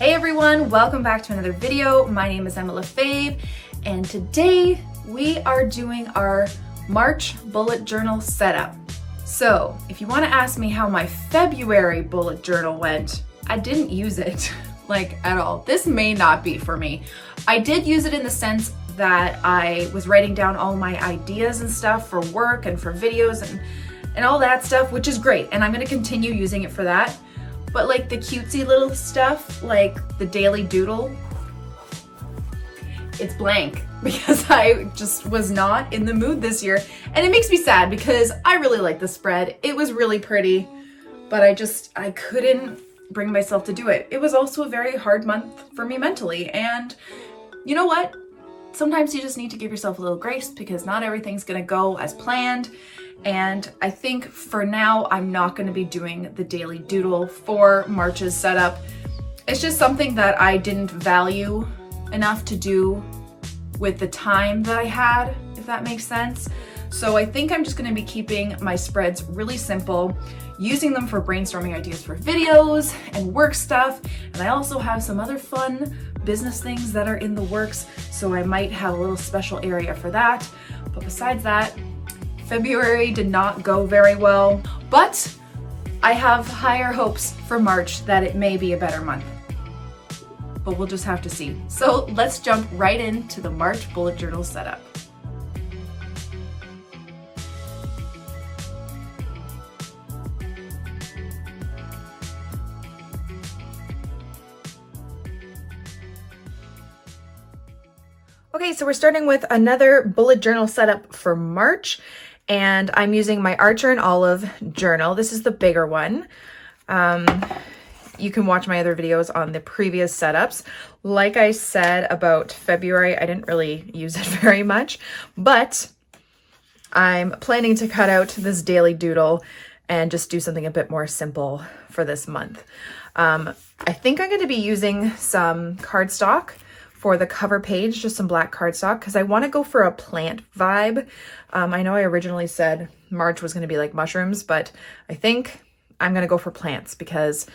Hey everyone, welcome back to another video. My name is Emma LaFave, and today we are doing our March bullet journal setup. So if you want to ask me how my February bullet journal went, I didn't use it like at all. This may not be for me. I did use it in the sense that I was writing down all my ideas and stuff for work and for videos and all that stuff, which is great. And I'm going to continue using it for that. But like the cutesy little stuff, like the daily doodle, it's blank because I just was not in the mood this year. And it makes me sad because I really like the spread. It was really pretty, but I couldn't bring myself to do it. It was also a very hard month for me mentally. And you know what? Sometimes you just need to give yourself a little grace because not everything's gonna go as planned. And I think for now, I'm not gonna be doing the daily doodle for March's setup. It's just something that I didn't value enough to do with the time that I had, if that makes sense. So I think I'm just gonna be keeping my spreads really simple, using them for brainstorming ideas for videos and work stuff. And I also have some other fun business things that are in the works, so I might have a little special area for that. But besides that, February did not go very well, but I have higher hopes for March that it may be a better month. But we'll just have to see. So let's jump right into the March bullet journal setup. Okay, so we're starting with another bullet journal setup for March. And I'm using my Etchr and Olive journal. This is the bigger one. You can watch my other videos on the previous setups. Like I said about February, I didn't really use it very much, but I'm planning to cut out this daily doodle and just do something a bit more simple for this month. I think I'm going to be using some cardstock for the cover page, just some black cardstock, because I want to go for a plant vibe. I know I originally said March was going to be like mushrooms, but I think I'm going to go for plants because,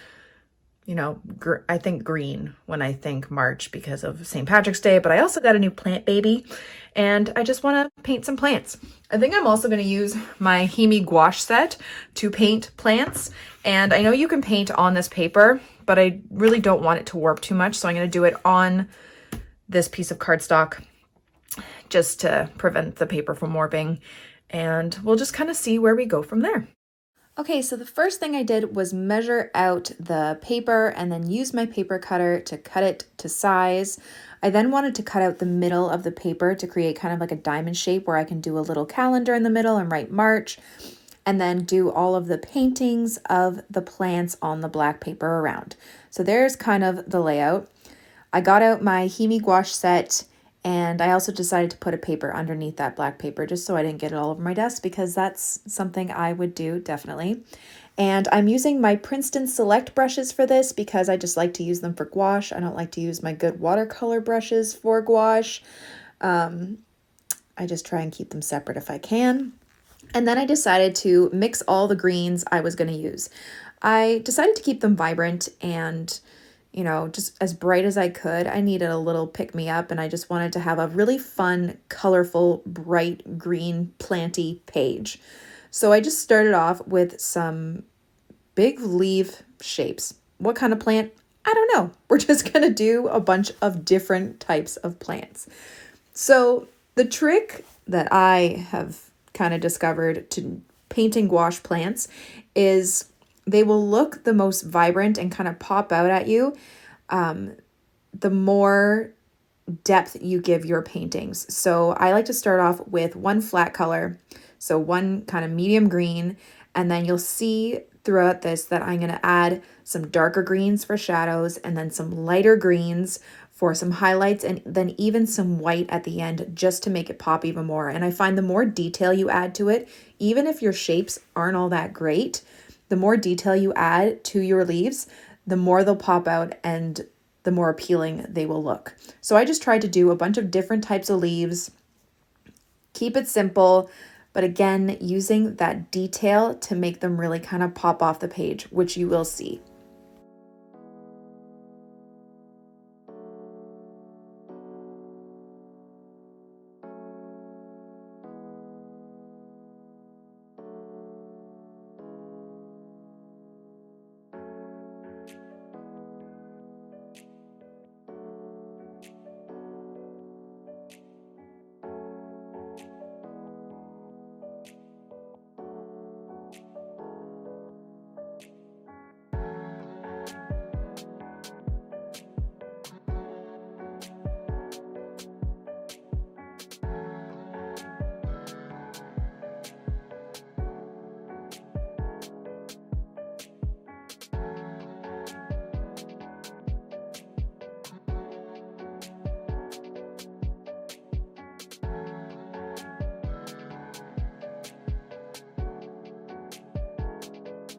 you know, I think green when I think March because of St. Patrick's Day, but I also got a new plant baby and I just want to paint some plants. I think I'm also going to use my Hemi gouache set to paint plants. And I know you can paint on this paper, but I really don't want it to warp too much. So I'm going to do it on this piece of cardstock just to prevent the paper from warping, and we'll just kind of see where we go from there. Okay, so the first thing I did was measure out the paper and then use my paper cutter to cut it to size. I then wanted to cut out the middle of the paper to create kind of like a diamond shape where I can do a little calendar in the middle and write March, and then do all of the paintings of the plants on the black paper around. So there's kind of the layout. I got out my Hemi gouache set, and I also decided to put a paper underneath that black paper just so I didn't get it all over my desk, because that's something I would do definitely. And I'm using my Princeton Select brushes for this because I just like to use them for gouache. I don't like to use my good watercolor brushes for gouache. I just try and keep them separate if I can. And then I decided to mix all the greens I was going to use. I decided to keep them vibrant and, you know, just as bright as I could. I needed a little pick-me-up, and I just wanted to have a really fun, colorful, bright green planty page. So I just started off with some big leaf shapes. What kind of plant? I don't know. We're just going to do a bunch of different types of plants. So the trick that I have kind of discovered to painting gouache plants is they will look the most vibrant and kind of pop out at you the more depth you give your paintings. So I like to start off with one flat color, so one kind of medium green, and then you'll see throughout this that I'm going to add some darker greens for shadows and then some lighter greens for some highlights, and then even some white at the end just to make it pop even more. And I find the more detail you add to it, even if your shapes aren't all that great, the more detail you add to your leaves, the more they'll pop out and the more appealing they will look. So I just tried to do a bunch of different types of leaves, keep it simple, but again, using that detail to make them really kind of pop off the page, which you will see.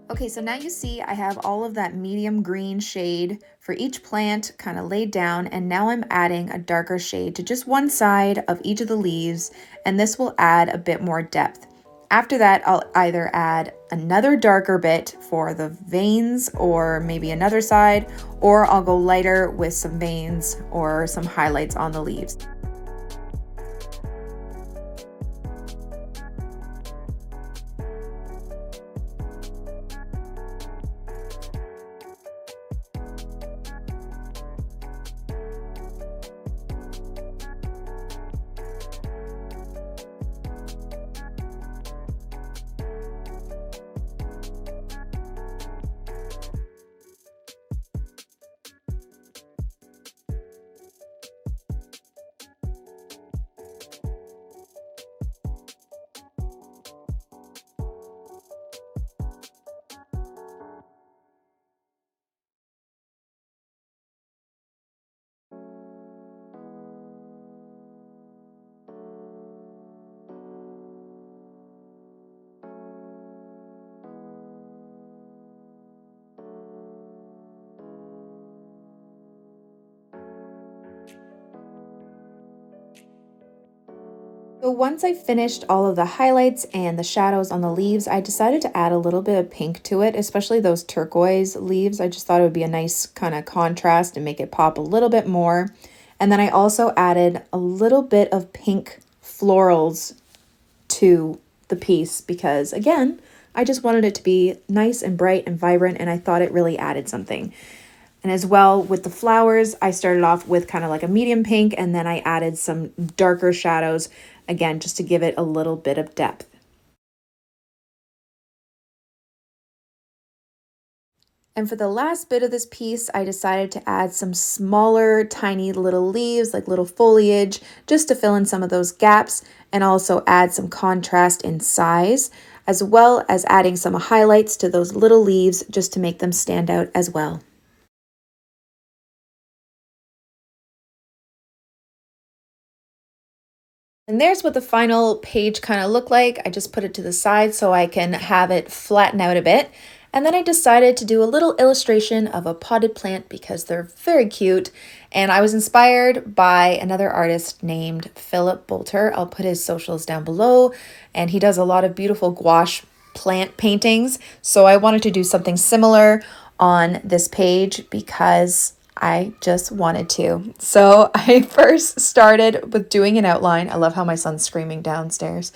Okay, so now you see I have all of that medium green shade for each plant kind of laid down, and now I'm adding a darker shade to just one side of each of the leaves, and this will add a bit more depth. After that, I'll either add another darker bit for the veins or maybe another side, or I'll go lighter with some veins or some highlights on the leaves. So once I finished all of the highlights and the shadows on the leaves, I decided to add a little bit of pink to it, especially those turquoise leaves. I just thought it would be a nice kind of contrast and make it pop a little bit more. And then I also added a little bit of pink florals to the piece because, again, I just wanted it to be nice and bright and vibrant, and I thought it really added something. And as well with the flowers, I started off with kind of like a medium pink, and then I added some darker shadows, again, just to give it a little bit of depth. And for the last bit of this piece, I decided to add some smaller, tiny little leaves, like little foliage, just to fill in some of those gaps and also add some contrast in size, as well as adding some highlights to those little leaves just to make them stand out as well. And there's what the final page kind of looked like. I just put it to the side so I can have it flatten out a bit. And then I decided to do a little illustration of a potted plant because they're very cute. And I was inspired by another artist named Philip Boelter. I'll put his socials down below. And he does a lot of beautiful gouache plant paintings. So I wanted to do something similar on this page because I just wanted to. So I first started with doing an outline. I love how my son's screaming downstairs.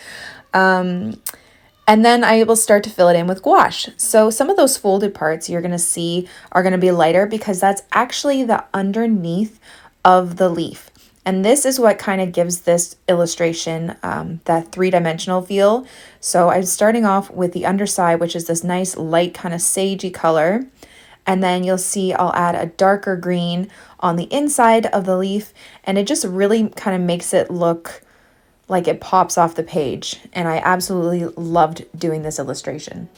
And then I will start to fill it in with gouache. So some of those folded parts you're going to see are going to be lighter because that's actually the underneath of the leaf. And this is what kind of gives this illustration that three-dimensional feel. So I'm starting off with the underside, which is this nice light kind of sagey color. And then you'll see I'll add a darker green on the inside of the leaf. And it just really kind of makes it look like it pops off the page. And I absolutely loved doing this illustration.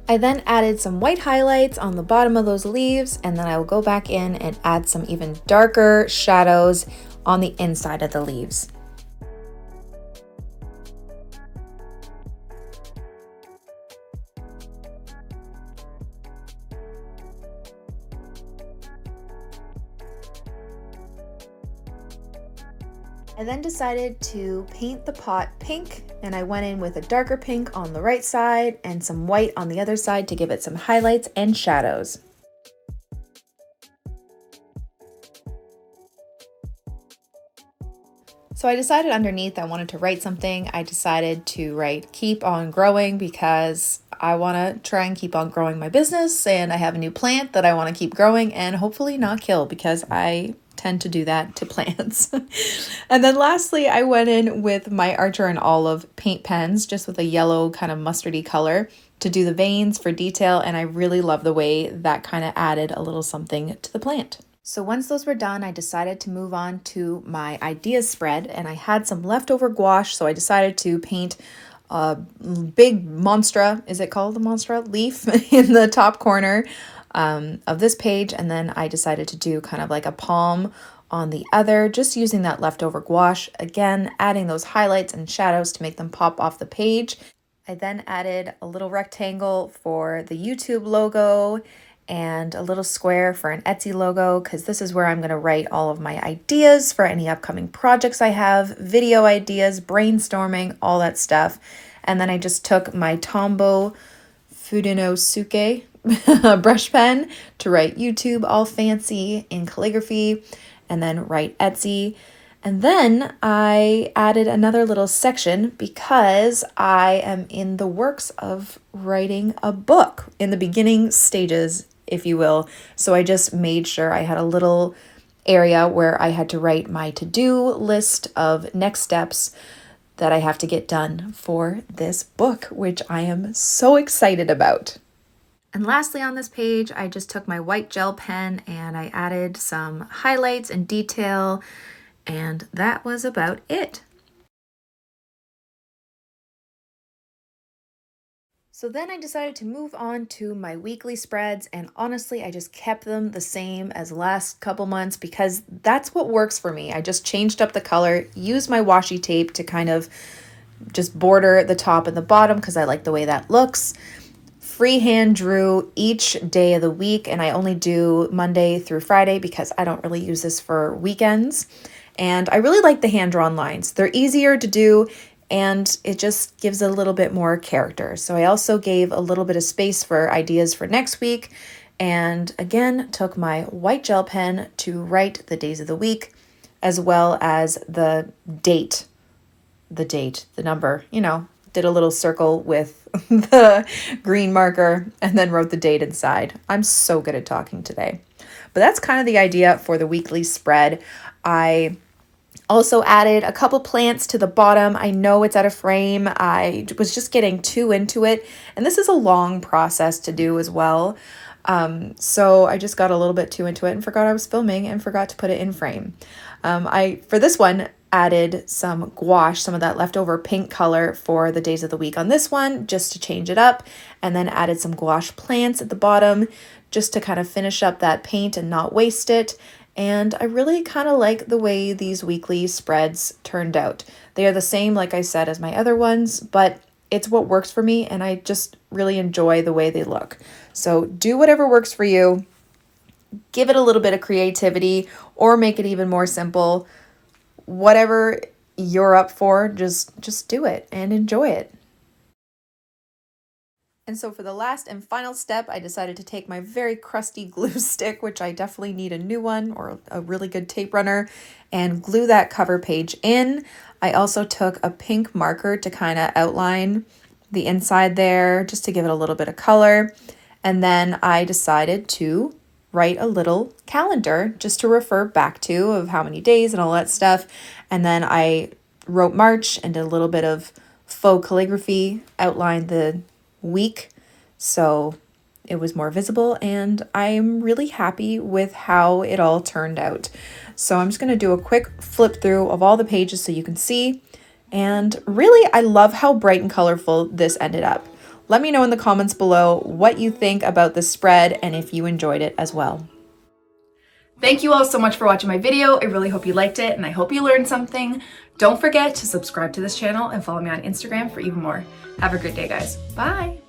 I then added some white highlights on the bottom of those leaves, and then I will go back in and add some even darker shadows on the inside of the leaves. I then decided to paint the pot pink, and I went in with a darker pink on the right side and some white on the other side to give it some highlights and shadows. So I decided underneath I wanted to write something. I decided to write keep on growing because I want to try and keep on growing my business, and I have a new plant that I want to keep growing and hopefully not kill because I tend to do that to plants. And then lastly, I went in with my Etchr and Olive paint pens, just with a yellow kind of mustardy color to do the veins for detail, and I really love the way that kind of added a little something to the plant. So once those were done, I decided to move on to my ideas spread, and I had some leftover gouache, so I decided to paint a big monstra, is it called the monstra? Leaf in the top corner of this page, and then I decided to do kind of like a palm on the other, just using that leftover gouache, again adding those highlights and shadows to make them pop off the page. I then added a little rectangle for the YouTube logo and a little square for an Etsy logo, because this is where I'm going to write all of my ideas for any upcoming projects I have, video ideas, brainstorming, all that stuff. And then I just took my Tombow Fudenosuke brush pen to write YouTube all fancy in calligraphy, and then write Etsy. And then I added another little section because I am in the works of writing a book, in the beginning stages, if you will. So I just made sure I had a little area where I had to write my to-do list of next steps that I have to get done for this book, which I am so excited about. And lastly on this page, I just took my white gel pen and I added some highlights and detail, and that was about it. So then I decided to move on to my weekly spreads, and honestly, I just kept them the same as the last couple months because that's what works for me. I just changed up the color, used my washi tape to kind of just border the top and the bottom because I like the way that looks. Freehand drew each day of the week, and I only do Monday through Friday because I don't really use this for weekends. And I really like the hand-drawn lines. They're easier to do, and it just gives a little bit more character. So I also gave a little bit of space for ideas for next week, and again took my white gel pen to write the days of the week, as well as the number, did a little circle with the green marker and then wrote the date inside. I'm so good at talking today. But that's kind of the idea for the weekly spread. I also added a couple plants to the bottom. I know it's out of frame. I was just getting too into it, and this is a long process to do as well. So I just got a little bit too into it and forgot I was filming and forgot to put it in frame. For this one, added some gouache, some of that leftover pink color for the days of the week on this one, just to change it up, and then added some gouache plants at the bottom just to kind of finish up that paint and not waste it. And I really kind of like the way these weekly spreads turned out. They are the same, like I said, as my other ones, but it's what works for me, and I just really enjoy the way they look. So do whatever works for you. Give it a little bit of creativity or make it even more simple. Whatever you're up for, just do it and enjoy it. And so for the last and final step, I decided to take my very crusty glue stick, which I definitely need a new one or a really good tape runner, and glue that cover page in. I also took a pink marker to kind of outline the inside there, just to give it a little bit of color. And then I decided to write a little calendar just to refer back to of how many days and all that stuff. And then I wrote March and did a little bit of faux calligraphy, outlined the week so it was more visible, and I'm really happy with how it all turned out. So I'm just going to do a quick flip through of all the pages so you can see. And really, I love how bright and colorful this ended up. Let me know in the comments below what you think about this spread and if you enjoyed it as well. Thank you all so much for watching my video. I really hope you liked it, and I hope you learned something. Don't forget to subscribe to this channel and follow me on Instagram for even more. Have a great day, guys. Bye.